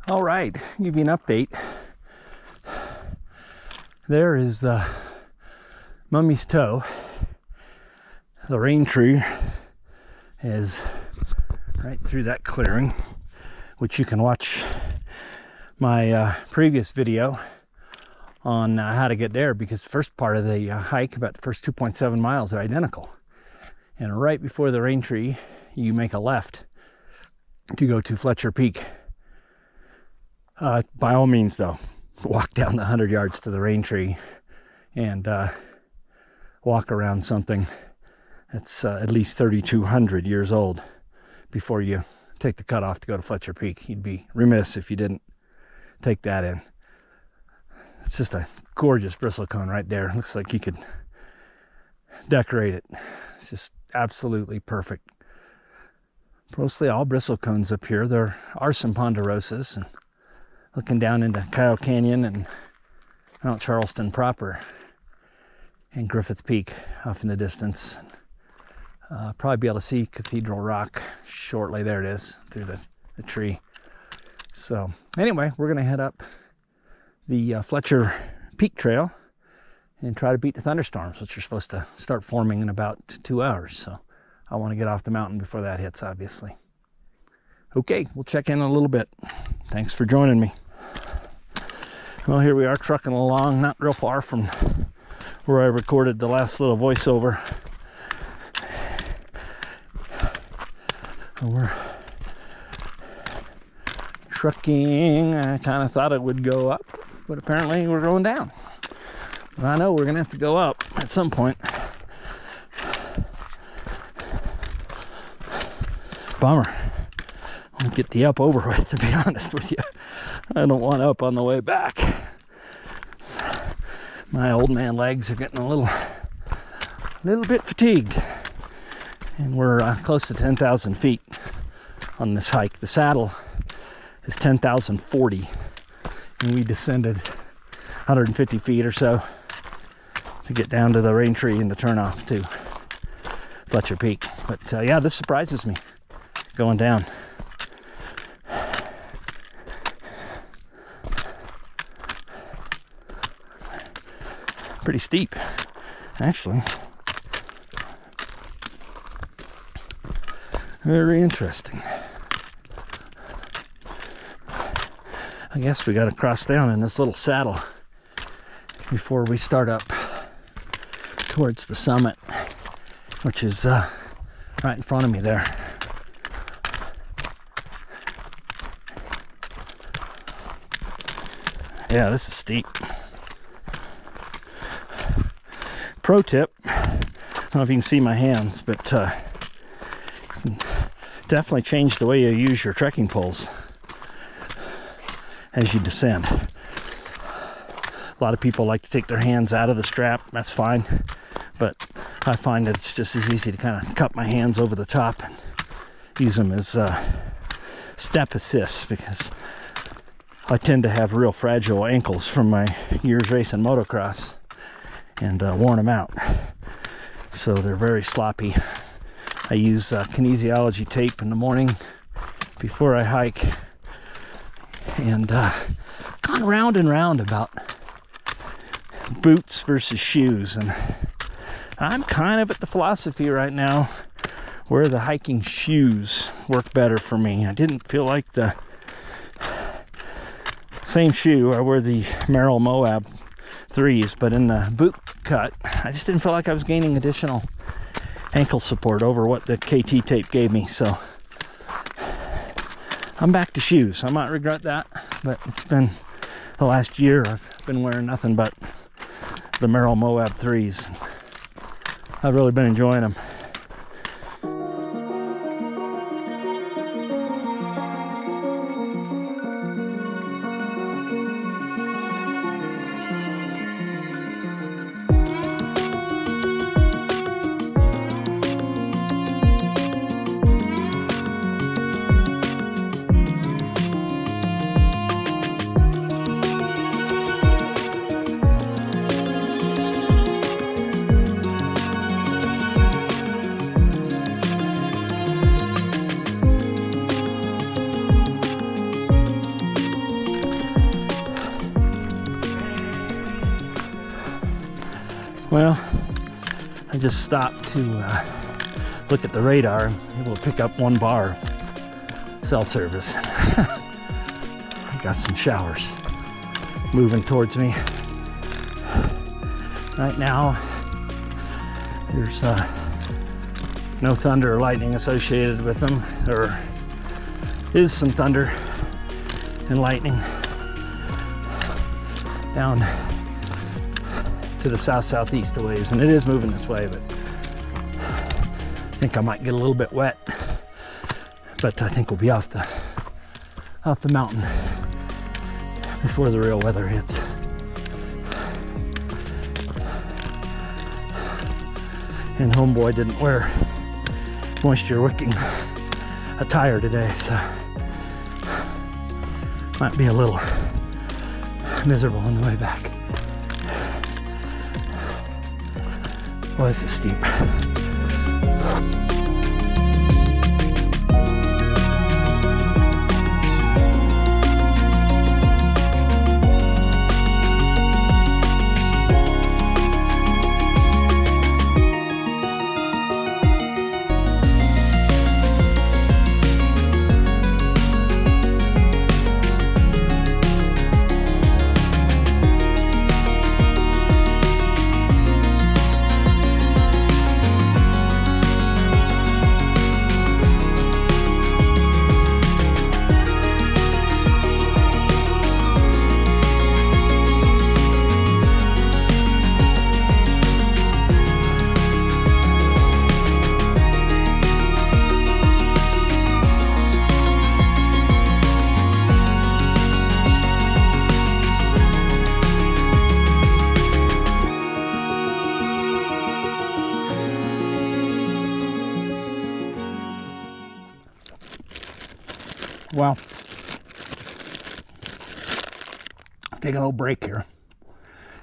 All right, give you an update. There is the Mummy's Toe. The rain tree is right through that clearing, which you can watch my previous video on how to get there, because the first part of the hike, about the first 2.7 miles, are identical. And right before the rain tree, you make a left to go to Fletcher Peak. By all means, though, walk down the 100 yards to the rain tree and walk around something that's at least 3,200 years old before you take the cutoff to go to Fletcher Peak. You'd be remiss if you didn't take that in. It's just a gorgeous bristlecone right there. Looks like you could decorate it. It's just absolutely perfect. Mostly all bristlecones up here. There are some ponderosas, and looking down into Kyle Canyon and Mount Charleston proper and Griffith Peak off in the distance. Probably be able to see Cathedral Rock shortly. There it is through the tree. So anyway, we're going to head up the Fletcher Peak Trail and try to beat the thunderstorms, which are supposed to start forming in about 2 hours. So I want to get off the mountain before that hits, obviously. Okay, we'll check in a little bit. Thanks for joining me. Well, here we are trucking along, not real far from where I recorded the last little voiceover. We're trucking. I kind of thought it would go up, but apparently we're going down. But I know we're going to have to go up at some point. Bummer. I'll get the up over with, to be honest with you. I don't want up on the way back. My old man legs are getting a little bit fatigued. And we're close to 10,000 feet on this hike. The saddle is 10,040, and we descended 150 feet or so to get down to the rain tree and the turnoff to Fletcher Peak. But yeah, this surprises me going down. Pretty steep, actually. Very interesting. I guess we got to cross down in this little saddle before we start up towards the summit, which is right in front of me there. Yeah, this is steep. Pro tip, I don't know if you can see my hands, but you can definitely change the way you use your trekking poles as you descend. A lot of people like to take their hands out of the strap. That's fine, but I find that it's just as easy to kind of cup my hands over the top and use them as step assists, because I tend to have real fragile ankles from my years racing motocross and worn them out, so they're very sloppy. I use kinesiology tape in the morning before I hike, and gone round and round about boots versus shoes, and I'm kind of at the philosophy right now where the hiking shoes work better for me. I didn't feel like the same shoe. I wear the Merrell Moab 3s, but in the boot cut, I just didn't feel like I was gaining additional ankle support over what the KT tape gave me. So I'm back to shoes. I might regret that, but it's been the last year I've been wearing nothing but the Merrell Moab 3s. I've really been enjoying them. Well, I just stopped to look at the radar, able to pick up 1 bar of cell service. I got some showers moving towards me. Right now, there's no thunder or lightning associated with them. There is some thunder and lightning down to the south-southeast a ways, and it is moving this way, but I think I might get a little bit wet, but I think we'll be off the mountain before the real weather hits. And homeboy didn't wear moisture wicking attire today, so might be a little miserable on the way back. Boy, this is steep. Well, take a little break here.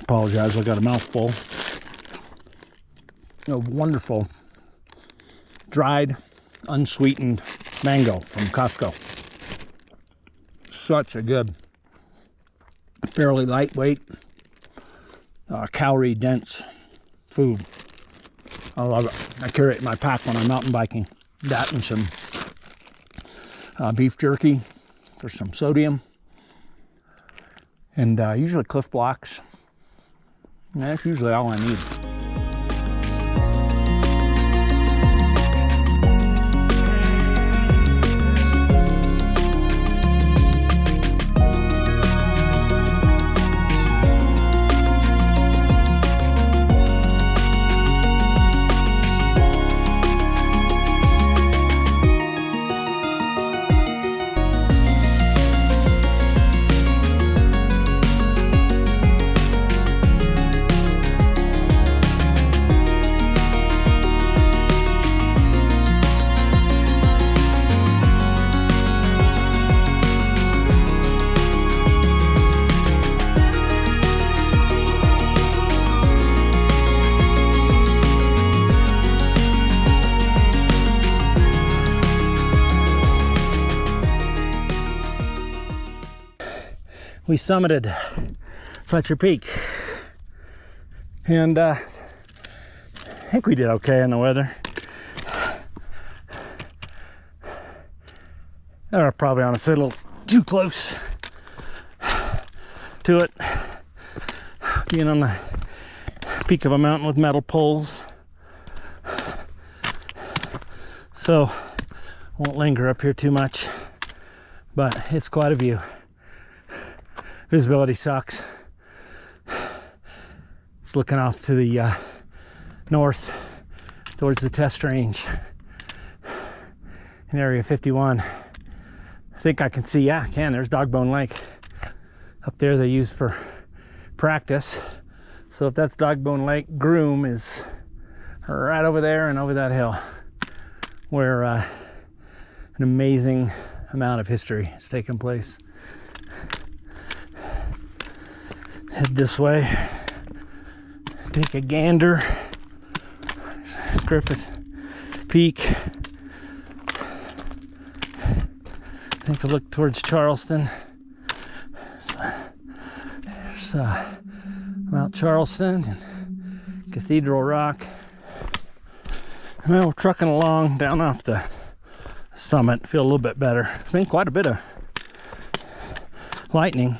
Apologize, I got a mouthful. A wonderful dried, unsweetened mango from Costco. Such a good, fairly lightweight, calorie-dense food. I love it. I carry it in my pack when I'm mountain biking. That and some beef jerky for some sodium, and usually Cliff Blocks. And that's usually all I need. We summited Fletcher Peak, and I think we did okay in the weather. Or probably honestly a little too close to it, being on the peak of a mountain with metal poles. So won't linger up here too much, but it's quite a view. Visibility sucks. It's looking off to the north towards the test range in Area 51. I think I can see, yeah, I can. There's Dogbone Lake. Up there they use for practice. So if that's Dogbone Lake, Groom is right over there and over that hill, where an amazing amount of history has taken place. Head this way, take a gander, Griffith Peak, take a look towards Charleston. There's Mount Charleston, and Cathedral Rock. Well, we're trucking along down off the summit. Feel a little bit better. It's been quite a bit of lightning.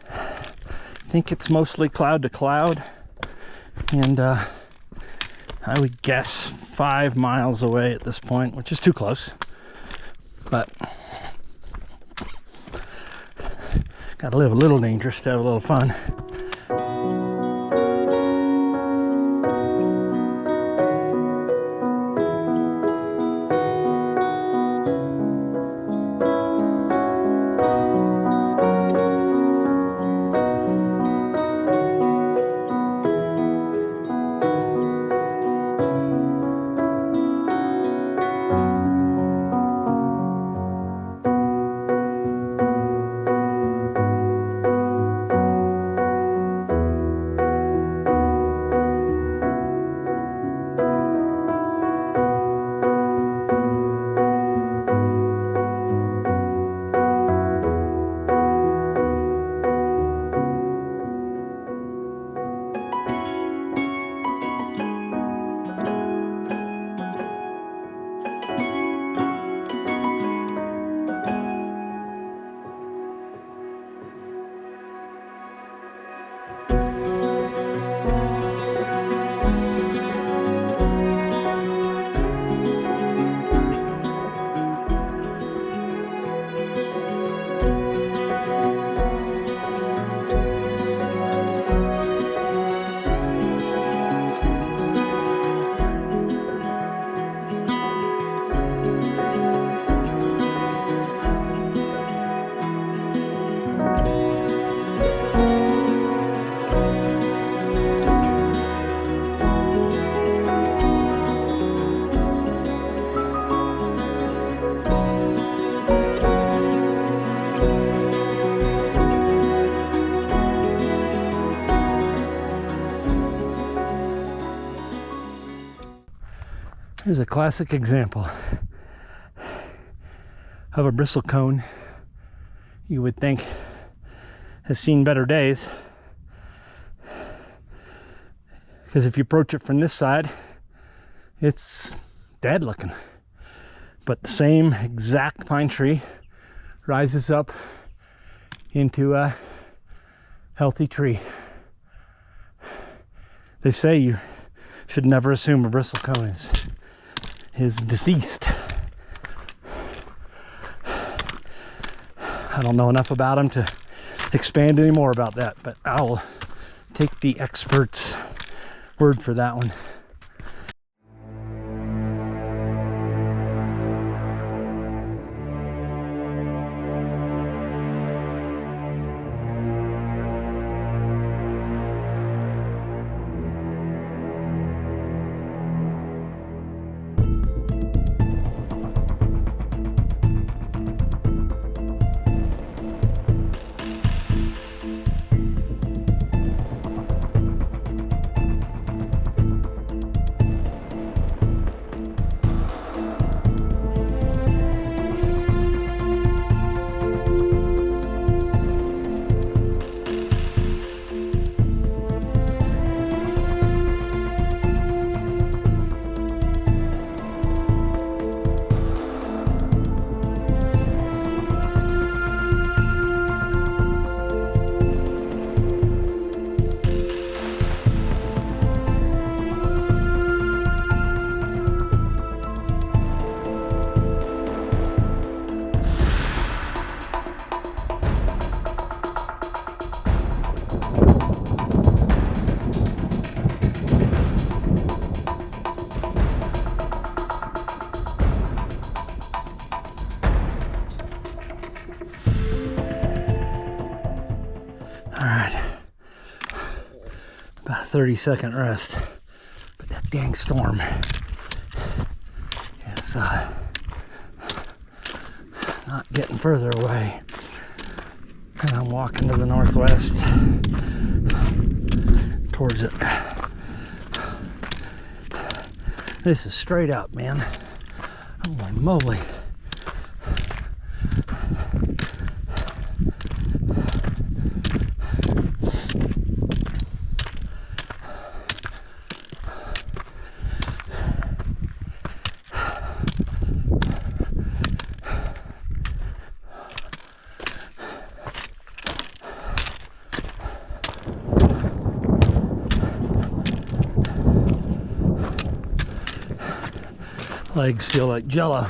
I think it's mostly cloud to cloud, and I would guess 5 miles away at this point, which is too close, but gotta live a little dangerous to have a little fun. Here's a classic example of a bristlecone you would think has seen better days, because if you approach it from this side, it's dead looking. But the same exact pine tree rises up into a healthy tree. They say you should never assume a bristlecone is deceased. I don't know enough about them to expand any more about that, but I'll take the expert's word for that one. All right, about a 30-second rest, but that dang storm is not getting further away. And I'm walking to the northwest towards it. This is straight up, man. Holy moly. Legs feel like jello.